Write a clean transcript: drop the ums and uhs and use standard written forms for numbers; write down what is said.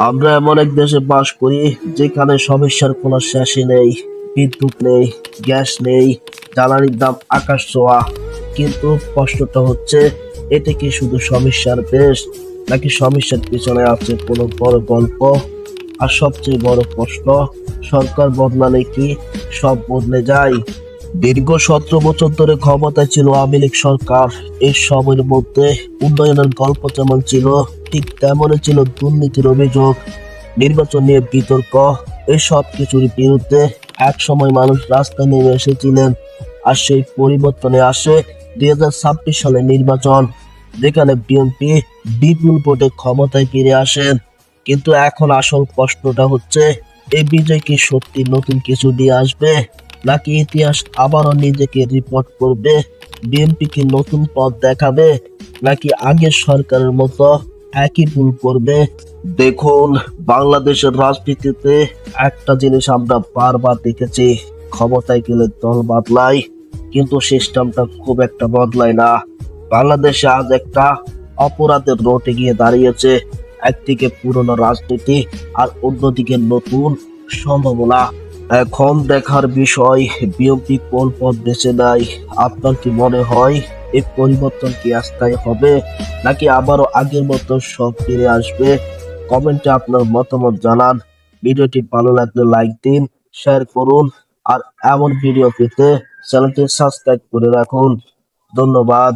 আমরা এমন এক দেশে বাস করি যেখানে সমস্যার কোনো শেষই নেই। বিদ্যুৎ নেই, গ্যাস নেই, জ্বালানির দাম আকাশ ছোঁয়া। কিন্তু প্রশ্নটা হচ্ছে, এটা কি শুধু সমস্যার দেশ, নাকি সমস্যার পিছনে আছে কোনো বড় গল্প? আর সবচেয়ে বড় প্রশ্ন, সরকার বদলালে কি সব বদলে যায়? দীর্ঘ 17 বছর ধরে ক্ষমতায় ছিল আওয়ামী লীগ সরকার। এই সময়ের মধ্যে উন্নয়নের গল্প যেমন ছিল, ঠিক তেমনই ছিল দুর্নীতির অভিযোগ, নির্বাচন নিয়ে বিতর্ক। এই সব কিছুর বিরুদ্ধে এক সময় মানুষ রাস্তায় নেমে এসেছিলেন। আর সেই পরিবর্তনে আসে 2026 সালে নির্বাচন, যেখানে বিএনপি বিপুল ভোটে ক্ষমতায় ফিরে আসেন। কিন্তু এখন আসল প্রশ্নটা হচ্ছে, এই বিজয় কি সত্যি নতুন কিছু নিয়ে আসবে, নাকি ইতিহাস আবারও নিজেকে রিপোর্ট করবে? বিএনপি কি নতুন পথ দেখাবে, নাকি আগের সরকারের মতো একই ভুল করবে? দেখুন, বাংলাদেশের রাজনীতিতে একটা জিনিস আমরা বারবার দেখেছি, ক্ষমতায় গেলে দল বদলায়, কিন্তু সিস্টেমটা খুব একটা বদলায় না। বাংলাদেশে আজ একটা অপরাধের রোটে গিয়ে দাঁড়িয়েছে, একদিকে পুরনো রাজনীতি আর অন্যদিকে নতুন সম্ভাবনা। এখন দেখার বিষয়, বিএনপি কোন পথ বেছে নেয়। আপনার কি মনে হয় এই পরিবর্তন কি স্থায়ী হবে, নাকি আবারও আগের মতো সব ফিরে আসবে? কমেন্টে আপনার মতামত জানান। ভিডিওটি ভালো লাগলে লাইক দিন, শেয়ার করুন, আর এমন ভিডিও পেতে চ্যানেলটি সাবস্ক্রাইব করে রাখুন। ধন্যবাদ।